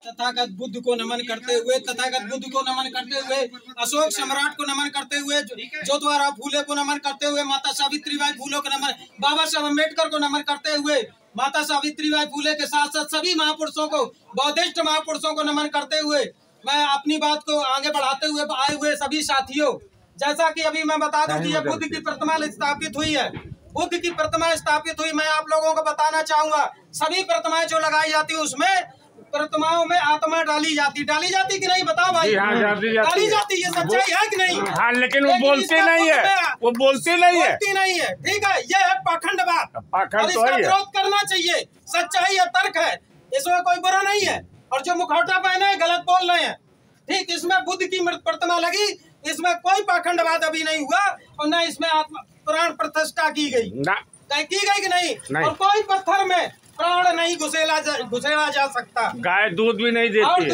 तथागत बुद्ध को नमन करते हुए, तथागत बुद्ध को नमन करते हुए, अशोक सम्राट को नमन करते हुए, ज्योतिराव फूले को नमन करते हुए, माता सावित्रीबाई फूले को नमन, बाबा साहब अम्बेडकर को नमन करते हुए, माता सावित्रीबाई फूले के साथ साथ सभी महापुरुषों को, बौद्धिस्ट महापुरुषों को नमन करते हुए मैं अपनी बात को आगे बढ़ाते हुए आए हुए सभी साथियों, जैसा कि अभी मैं बता दूं कि ये बुद्ध की प्रतिमा स्थापित हुई है, बुद्ध की प्रतिमा स्थापित हुई। मैं आप लोगों को बताना चाहूंगा, सभी प्रतिमाएं जो लगाई जाती है उसमें प्रतिमाओं में आत्मा डाली जाती कि नहीं, बताओ भाई। हाँ, डाली जाती है, सच्चाई है कि नहीं? हाँ, लेकिन वो बोलती नहीं है, वो बोलती नहीं है। ठीक है, ये है पाखंडवाद और इसका विरोध करना चाहिए। सच्चाई है, तर्क है, इसमें कोई बुरा नहीं है। और जो मुखौटा पहने हैं गलत बोल रहे हैं। ठीक, इसमें बुद्ध की प्रतिमा लगी, इसमें कोई पाखंडवाद अभी नहीं हुआ और न इसमें प्राण प्रतिष्ठा की गई कि नहीं। और कोई पत्थर में प्राण नहीं घुसेड़ा जा सकता। गाय दूध भी नहीं देती। और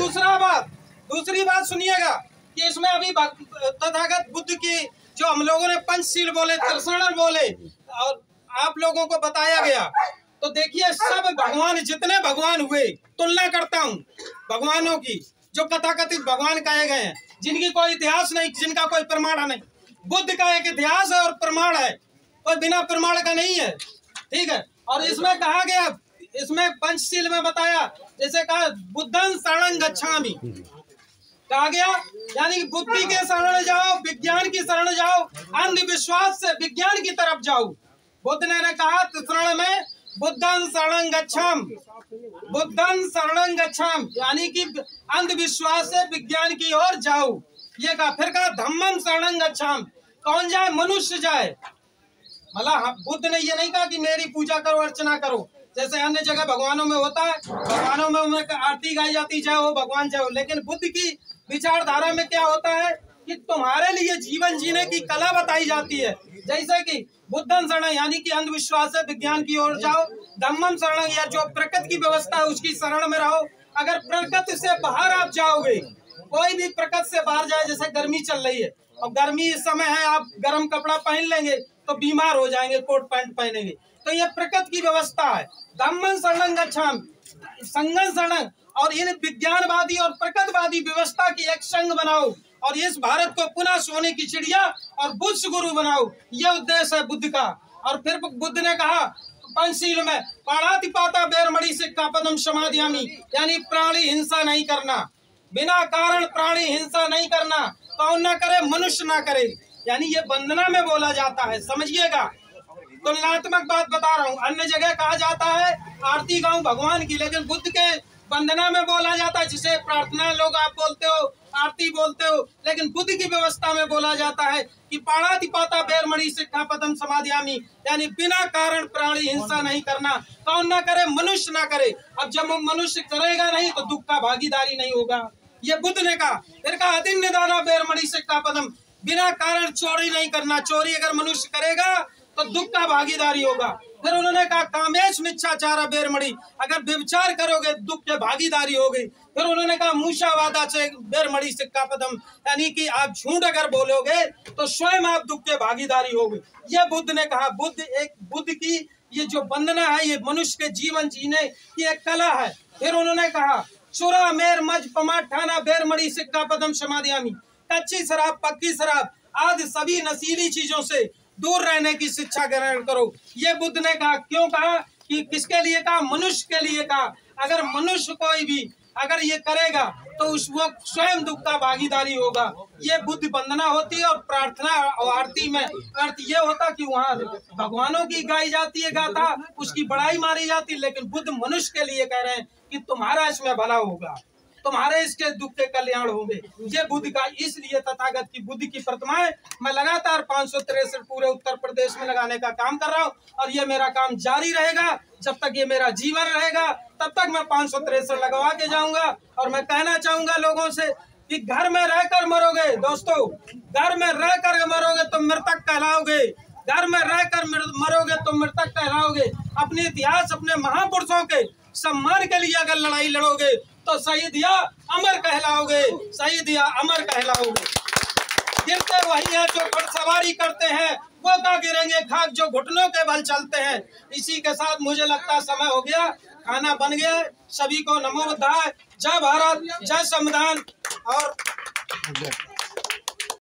दूसरी बात सुनिएगा कि इसमें अभी तथागत बुद्ध की जो हम लोगों ने पंचशील बोले, त्रिशरण बोले और आप लोगों को बताया गया, तो देखिए सब भगवान, जितने भगवान हुए, तुलना करता हूँ भगवानों की, जो कथाकथित भगवान कहे गए हैं, जिनकी कोई इतिहास नहीं, जिनका कोई प्रमाण नहीं। बुद्ध का एक इतिहास है और प्रमाण है, कोई बिना प्रमाण का नहीं है। ठीक है, और इसमें कहा गया, इसमें पंचशील में बताया, जैसे कहा बुद्धं शरणं गच्छामि, कहा गया यानी कि बुद्धि के शरण जाओ, विज्ञान की शरण जाओ, अंधविश्वास से विज्ञान की तरफ जाओ। बुद्ध ने कहा शरण में बुद्धं शरणं गच्छामि, बुद्धं शरणं गच्छामि, यानी कि अंधविश्वास से विज्ञान की ओर जाओ, ये कहा। फिर कहा धम्मं शरणं गच्छामि, कौन जाए? मनुष्य जाए। मतलब बुद्ध ने ये नहीं कहा कि मेरी पूजा करो, अर्चना करो, जैसे अन्य जगह भगवानों में होता है, भगवानों में आरती गाई जाती, चाहे वो भगवान चाहे, लेकिन बुद्ध की विचारधारा में क्या होता है कि तुम्हारे लिए जीवन जीने की कला बताई जाती है। जैसे कि बुद्धं शरणं यानी कि अंधविश्वास से विज्ञान की ओर जाओ, धम्मं शरणं या जो प्रकृति की व्यवस्था है उसकी शरण में रहो। अगर प्रकृति से बाहर आप जाओगे, कोई भी प्रकृति से बाहर जाए, जैसे गर्मी चल रही है और गर्मी इस समय है, आप गर्म कपड़ा पहन लेंगे तो बीमार हो जाएंगे, कोट पैंट पहनेंगे, तो ये प्रकृति की व्यवस्था है। धम्मं शरणं गच्छामि, संघं शरणं, और इन विज्ञानवादी और प्रकृतिवादी व्यवस्था की एक संघ बनाओ और इस भारत को पुनः सोने की चिड़िया और बुद्ध गुरु बनाओ, ये उद्देश्य है बुद्ध का। और फिर बुद्ध ने कहा पंचशील में पाणातिपाता बेरमणि सिक्खापदं समादयामि, यानी प्राणी हिंसा नहीं करना, बिना कारण प्राणी हिंसा नहीं करना, कौन ना करे? मनुष्य ना करे, यानी ये वंदना में बोला जाता है, समझिएगा। तुलनात्मक बात बता रहा हूँ, अन्य जगह कहा जाता है आरती गाऊं भगवान की, लेकिन बुद्ध के वंदना में बोला जाता है, जिसे प्रार्थना लोग आप बोलते हो, आरती बोलते हो, लेकिन बुद्ध की व्यवस्था में बोला जाता है कि पाणातिपाता बेरमणि सिक्खापदं समादयामि, यानी बिना कारण प्राणी हिंसा नहीं करना, कौन ना करे? मनुष्य ना करे। अब जब मनुष्य करेगा नहीं तो दुख का भागीदारी नहीं होगा, ये बुद्ध ने कहा। फिर कहा अतिन्निदाना बेरमणि सिक्खापदं, बिना कारण चोरी नहीं करना, चोरी अगर मनुष्य करेगा तो दुख का भागीदारी होगा। फिर उन्होंने कहा कामेश मिच्छाचार बेरमणि, अगर व्यभिचार करोगे दुख के भागीदारी होगी। फिर उन्होंने कहा मूषावादा से बेरमणि सिक्खापदं, यानी कि आप झूठ अगर बोलोगे तो स्वयं आप दुख के भागीदारी होगी, ये बुद्ध ने कहा। बुद्ध की ये जो वंदना है, ये मनुष्य के जीवन जीने की एक कला है। फिर उन्होंने कहा चुरा मेर मज पमाठाना बेरमणि सिक्खापदं समादयामि, कच्ची शराब, पक्की शराब आदि सभी नशीली चीजों से दूर रहने की शिक्षा ग्रहण करो, ये बुद्ध ने कहा। क्यों कहा? कि किसके लिए कहा? मनुष्य के लिए कहा। अगर मनुष्य कोई भी अगर ये करेगा तो वो स्वयं दुख का भागीदारी होगा, ये बुद्ध वंदना होती है। और प्रार्थना और आरती में अर्थ ये होता कि वहाँ भगवानों की गाई जाती है गाथा, उसकी बड़ाई मारी जाती है, लेकिन बुद्ध मनुष्य के लिए कह रहे हैं कि तुम्हारा इसमें भला होगा, तुम्हारे इसके दुख के कल्याण होंगे, ये बुद्ध का। इसलिए तथागत की बुद्ध की प्रतिमाएं मैं लगातार 563 पूरे उत्तर प्रदेश में लगाने का काम कर रहा हूँ और ये मेरा काम जारी रहेगा। जब तक ये मेरा जीवन रहेगा तब तक मैं 563 लगवा के जाऊंगा। और मैं कहना चाहूंगा लोगों से कि घर में रहकर मरोगे दोस्तों, घर में रहकर मरोगे तो मृतक कहलाओगे, घर में रहकर मरोगे तो मृतक कहलाओगे। अपने इतिहास, अपने महापुरुषों के सम्मान के लिए अगर लड़ाई लड़ोगे तो शहीद या अमर कहलाओगे, शहीद या अमर कहलाओगे। गिरते वही है जो घुड़सवारी करते हैं, वो का गिरेंगे खाक जो घुटनों के बल चलते हैं। इसी के साथ मुझे लगता समय हो गया। खाना बन गया है। सभी को नमो बुद्धाय, जय भारत, जय संविधान। और